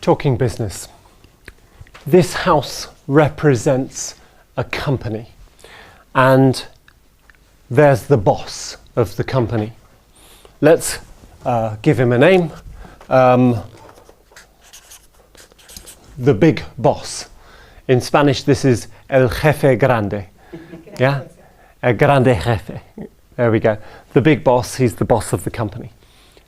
Talking business. This house represents a company, and there's the boss of the company. Let's give him a name. The big boss. In Spanish, this is el jefe grande. Yeah? El grande jefe. There we go. The big boss, he's the boss of the company.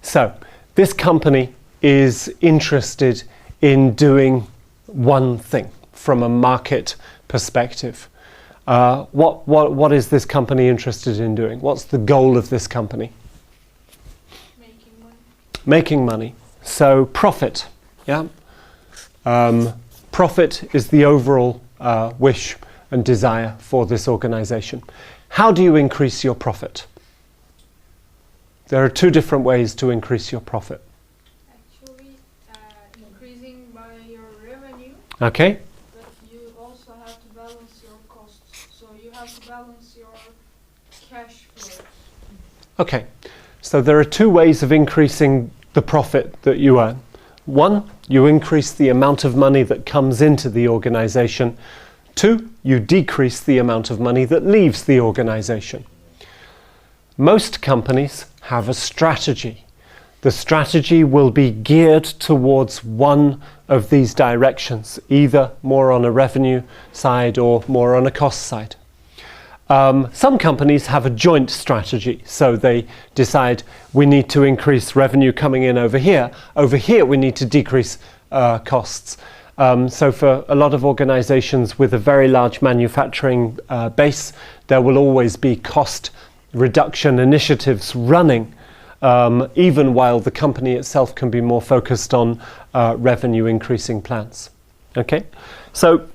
So, this company is interested in doing one thing from a market perspective. What is this company interested in doing? What's the goal of this company? Making money. Making money. So profit. Yeah. Profit is the overall wish and desire for this organization. How do you increase your profit? There are two different ways to increase your profit. Actually, increasing by your revenue, Okay. but you also have to balance your costs. So you have to balance your cash flow. Okay. So there are two ways of increasing the profit that you earn. One, you increase the amount of money that comes into the organization. Two, you decrease the amount of money that leaves the organization. Most companies have a strategy. The strategy will be geared towards one of these directions, either more on a revenue side or more on a cost side. Some companies have a joint strategy, so they decide we need to increase revenue coming in over here. Over here we need to decrease costs. So for a lot of organizations with a very large manufacturing base, there will always be cost reduction initiatives running, even while the company itself can be more focused on revenue increasing plans. Okay, so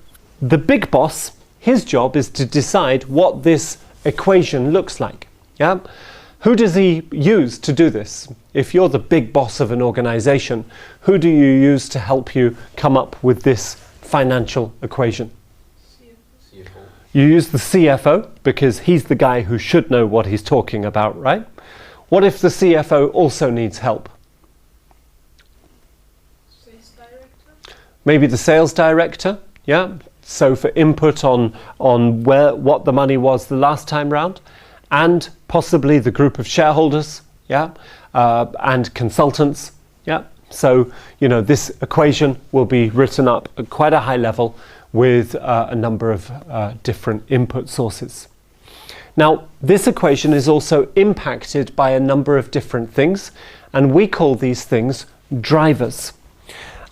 the big boss, his job is to decide what this equation looks like. Yeah, who does he use to do this? If you're the big boss of an organization, who do you use to help you come up with this financial equation? CFO. You use the CFO because he's the guy who should know what he's talking about, right? What if the CFO also needs help? Sales director. Maybe the sales director, yeah? So for input on what the money was the last time round, and possibly the group of shareholders, yeah? And consultants, yeah? So, this equation will be written up at quite a high level with a number of different input sources. Now, this equation is also impacted by a number of different things, and we call these things drivers.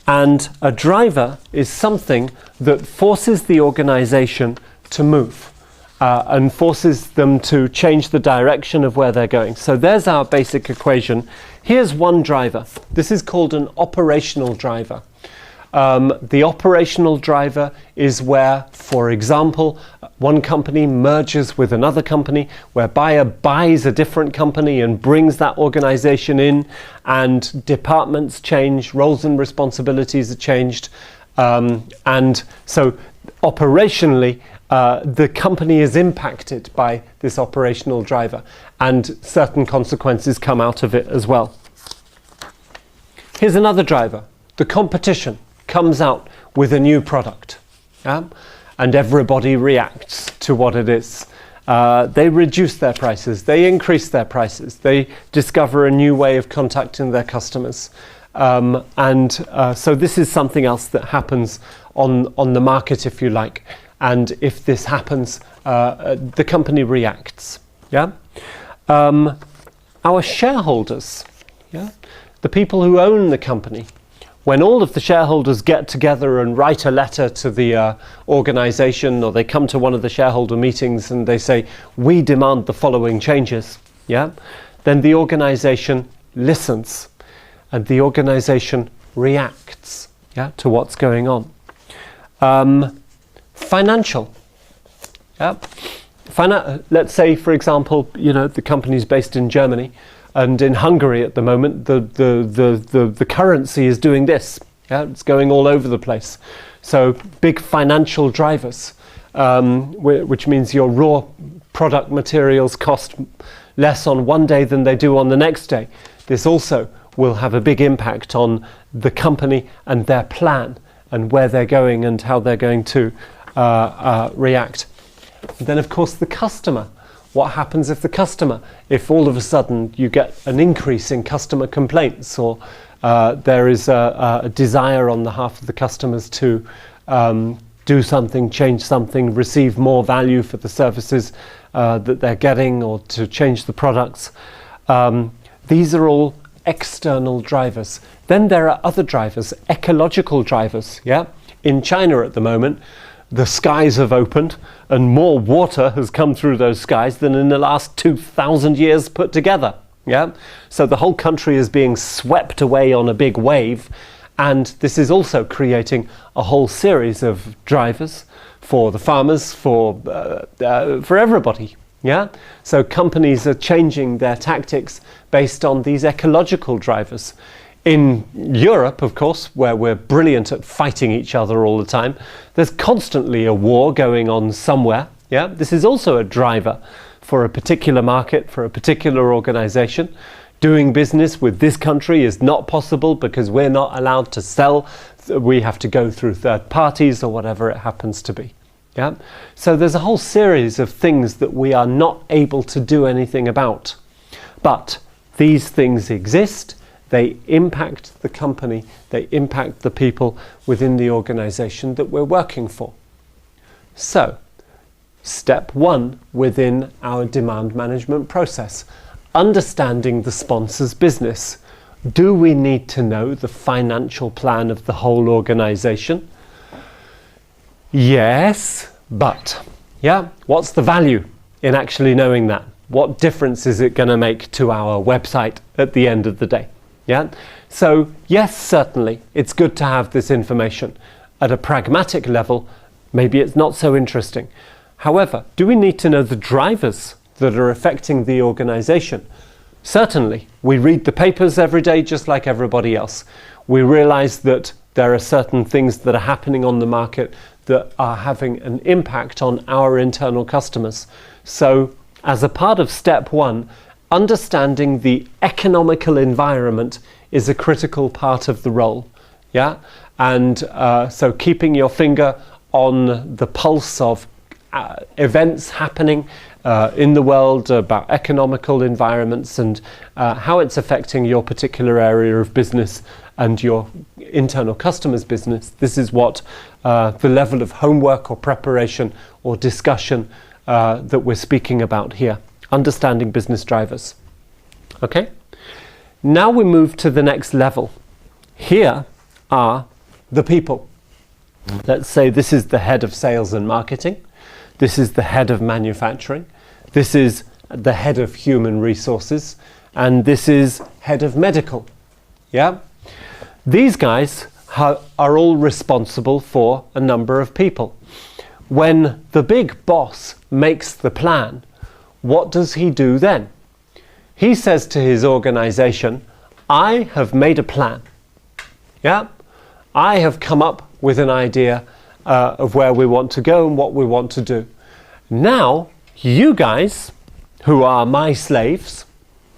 And a driver is something that forces the organization to move and forces them to change the direction of where they're going. So there's our basic equation. Here's one driver. This is called an operational driver. The operational driver is where, for example, one company merges with another company, where a buyer buys a different company and brings that organization in, and departments change, roles and responsibilities are changed. And so operationally, the company is impacted by this operational driver, and certain consequences come out of it as well. Here's another driver. The competition comes out with a new product, yeah? And everybody reacts to what it is. They reduce their prices, they increase their prices, they discover a new way of contacting their customers. So this is something else that happens on the market, if you like. And if this happens, the company reacts. Yeah? Our shareholders, yeah? The people who own the company, when all of the shareholders get together and write a letter to the organization, or they come to one of the shareholder meetings and they say, we demand the following changes, yeah? Then the organization listens and the organization reacts, yeah, to what's going on. Financial, yeah? Let's say, for example, the company's based in Germany, and in Hungary at the moment, the currency is doing this. Yeah, it's going all over the place. So big financial drivers, which means your raw product materials cost less on one day than they do on the next day. This also will have a big impact on the company and their plan and where they're going and how they're going to react. And then, of course, the customer. What happens if all of a sudden you get an increase in customer complaints, or there is a desire on behalf of the customers to do something, change something, receive more value for the services that they're getting, or to change the products. These are all external drivers. Then there are other drivers, ecological drivers. Yeah, in China at the moment, the skies have opened and more water has come through those skies than in the last 2,000 years put together. Yeah, so the whole country is being swept away on a big wave, and this is also creating a whole series of drivers for the farmers, for everybody. Yeah, so companies are changing their tactics based on these ecological drivers. In Europe, of course, where we're brilliant at fighting each other all the time, there's constantly a war going on somewhere. Yeah, this is also a driver for a particular market, for a particular organization. Doing business with this country is not possible because we're not allowed to sell. We have to go through third parties or whatever it happens to be. Yeah, so there's a whole series of things that we are not able to do anything about. But these things exist. They impact the company, they impact the people within the organization that we're working for. So, step one within our demand management process, understanding the sponsor's business. Do we need to know the financial plan of the whole organization? Yes, but yeah, what's the value in actually knowing that? What difference is it going to make to our website at the end of the day? Yeah, so yes, certainly it's good to have this information. At a pragmatic level, maybe it's not so interesting. However, do we need to know the drivers that are affecting the organization? Certainly. We read the papers every day just like everybody else. We realize that there are certain things that are happening on the market that are having an impact on our internal customers. So as a part of step one, understanding the economical environment is a critical part of the role. Yeah, and so keeping your finger on the pulse of events happening in the world about economical environments and how it's affecting your particular area of business and your internal customers' business. This is what the level of homework or preparation or discussion that we're speaking about here. Understanding business drivers. Okay, now we move to the next level. Here are the people. Let's say this is the head of sales and marketing. This is the head of manufacturing. This is the head of human resources. And this is head of medical. Yeah, these guys are all responsible for a number of people. When the big boss makes the plan, what does he do then? He says to his organization, I have made a plan. Yeah, I have come up with an idea of where we want to go and what we want to do. Now, you guys, who are my slaves,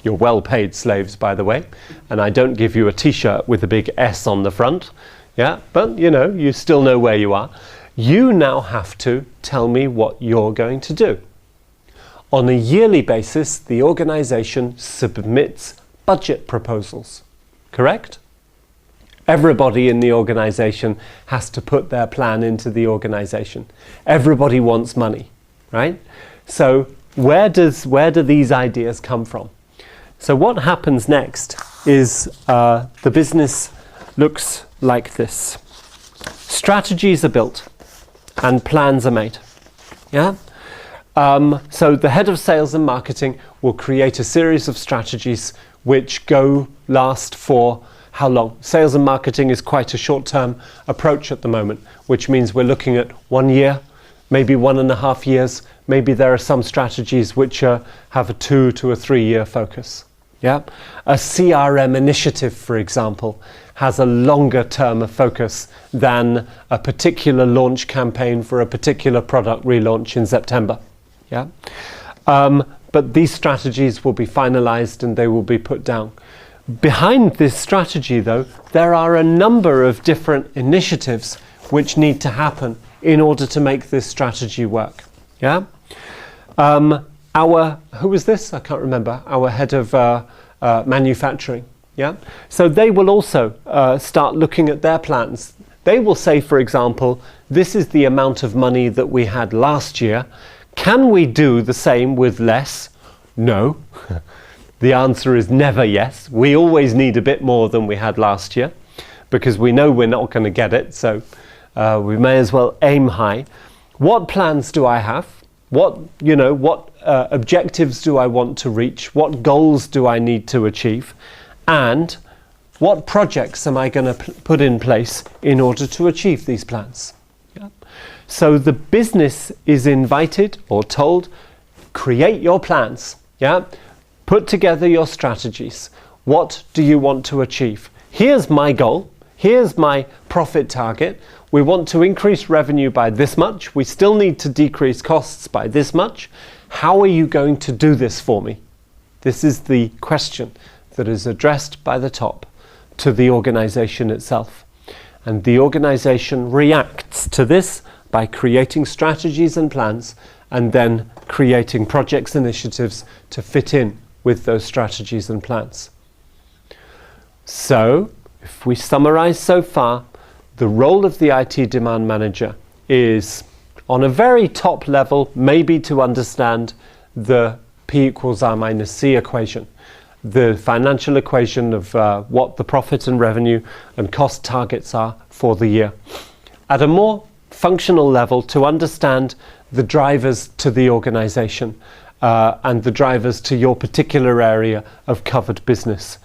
you're well-paid slaves, by the way, and I don't give you a t-shirt with a big S on the front, yeah, but you know, you still know where you are. You now have to tell me what you're going to do. On a yearly basis, the organization submits budget proposals, correct? Everybody in the organization has to put their plan into the organization. Everybody wants money, right? So where do these ideas come from? So what happens next is the business looks like this. Strategies are built and plans are made. Yeah? So the head of sales and marketing will create a series of strategies which last for how long? Sales and marketing is quite a short-term approach at the moment, which means we're looking at 1 year, maybe 1.5 years. Maybe there are some strategies which have a 2 to 3 year focus. Yeah, a CRM initiative, for example, has a longer term of focus than a particular launch campaign for a particular product relaunch in September. Yeah, but these strategies will be finalized and they will be put down. Behind this strategy, though, there are a number of different initiatives which need to happen in order to make this strategy work. Yeah. Who was this? I can't remember. Our head of manufacturing. Yeah. So they will also start looking at their plans. They will say, for example, this is the amount of money that we had last year. Can we do the same with less? No. The answer is never yes. We always need a bit more than we had last year because we know we're not going to get it. So we may as well aim high. What plans do I have? What objectives do I want to reach? What goals do I need to achieve? And what projects am I going to put in place in order to achieve these plans? Yeah. So the business is invited or told, create your plans. Yeah. Put together your strategies. What do you want to achieve? Here's my goal. Here's my profit target. We want to increase revenue by this much. We still need to decrease costs by this much. How are you going to do this for me? This is the question that is addressed by the top to the organization itself. And the organization reacts to this by creating strategies and plans and then creating projects and initiatives to fit in with those strategies and plans. So, if we summarize so far, the role of the IT demand manager is, on a very top level, maybe to understand the P equals R minus C equation, the financial equation of what the profit and revenue and cost targets are for the year. At a more functional level, to understand the drivers to the organization and the drivers to your particular area of covered business.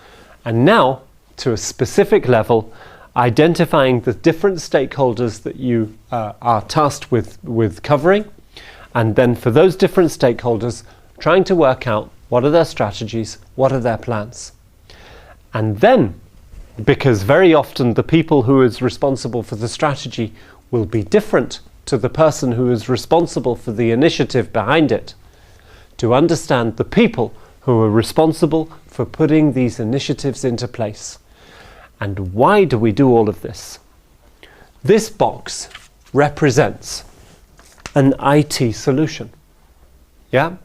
And now, to a specific level, identifying the different stakeholders that you are tasked with covering, and then for those different stakeholders, trying to work out what are their strategies, what are their plans. And then, because very often the people who is responsible for the strategy will be different to the person who is responsible for the initiative behind it, to understand the people who are responsible for putting these initiatives into place. And why do we do all of this? This box represents an IT solution. Yeah?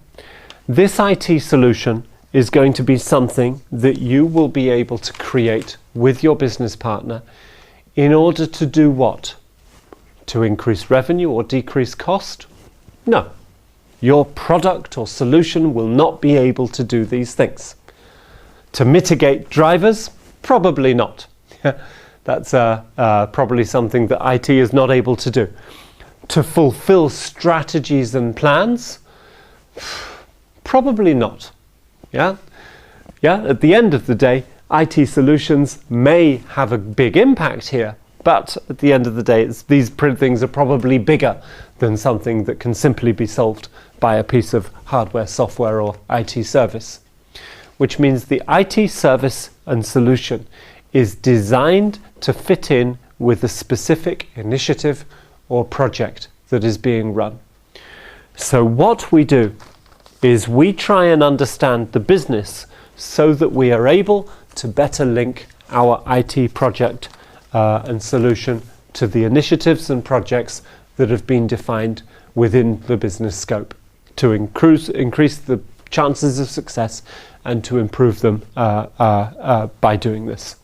This IT solution is going to be something that you will be able to create with your business partner in order to do what? To increase revenue or decrease cost? No. Your product or solution will not be able to do these things. To mitigate drivers? Probably not. That's probably something that IT is not able to do. To fulfill strategies and plans? Probably not. Yeah? At the end of the day, IT solutions may have a big impact here, but at the end of the day, these things are probably bigger than something that can simply be solved by a piece of hardware, software, or IT service. Which means the IT service and solution is designed to fit in with a specific initiative or project that is being run. So what we do is we try and understand the business so that we are able to better link our IT project and solution to the initiatives and projects that have been defined within the business scope to increase the chances of success and to improve them by doing this.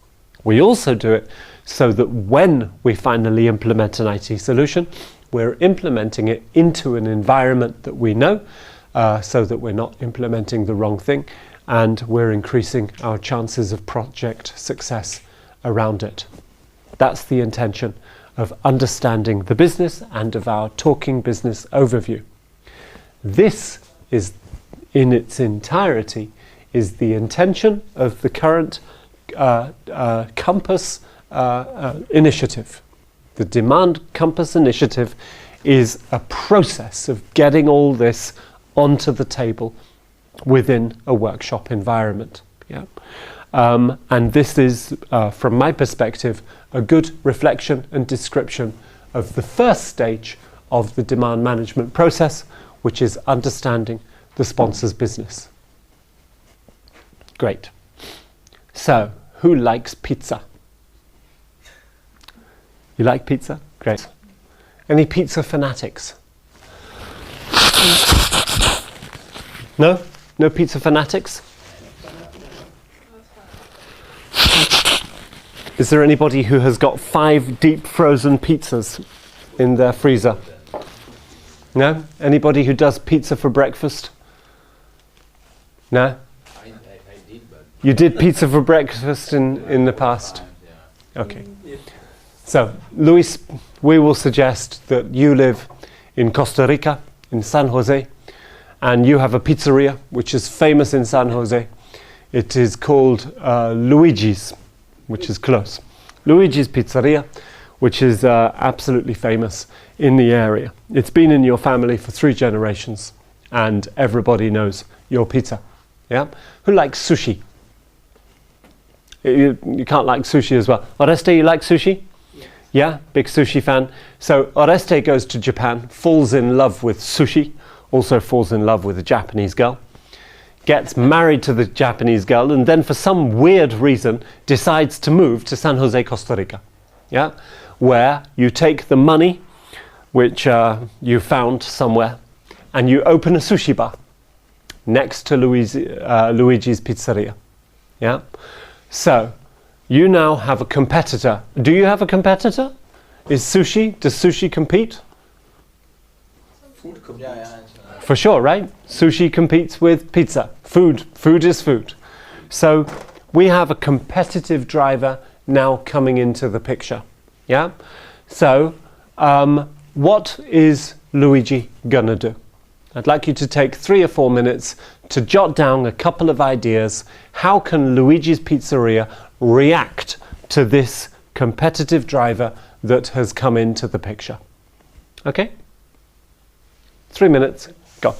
We also do it so that when we finally implement an IT solution, we're implementing it into an environment that we know, so that we're not implementing the wrong thing, and we're increasing our chances of project success around it. That's the intention of understanding the business and of our Talking Business overview. This is, in its entirety, is the intention of the current Compass initiative. The Demand Compass initiative is a process of getting all this onto the table within a workshop environment. Yeah? And this is, from my perspective, a good reflection and description of the first stage of the demand management process, which is understanding the sponsor's business. Great. So, who likes pizza? You like pizza? Great. Any pizza fanatics? No? No pizza fanatics? Is there anybody who has got 5 deep frozen pizzas in their freezer? No? Anybody who does pizza for breakfast? No? I did, but You did pizza for breakfast in the past? yeah. Okay. So, Luis, we will suggest that you live in Costa Rica, in San Jose, and you have a pizzeria which is famous in San Jose. It is called Luigi's, which is close. Luigi's Pizzeria, which is absolutely famous in the area. It's been in your family for 3 generations, and everybody knows your pizza. Yeah? Who likes sushi? You can't like sushi as well. Oreste, you like sushi? Yes. Yeah, big sushi fan. So Oreste goes to Japan, falls in love with sushi, also falls in love with a Japanese girl, gets married to the Japanese girl, and then for some weird reason decides to move to San Jose, Costa Rica. Yeah, where you take the money which you found somewhere and you open a sushi bar next to Luigi's Pizzeria. Yeah. So, you now have a competitor. Do you have a competitor? Does sushi compete? Food companies. For sure, right? Sushi competes with pizza. Food is food. So, we have a competitive driver now coming into the picture. Yeah? So, what is Luigi gonna do? I'd like you to take 3 or 4 minutes to jot down a couple of ideas. How can Luigi's Pizzeria react to this competitive driver that has come into the picture? Okay? 3 minutes, go.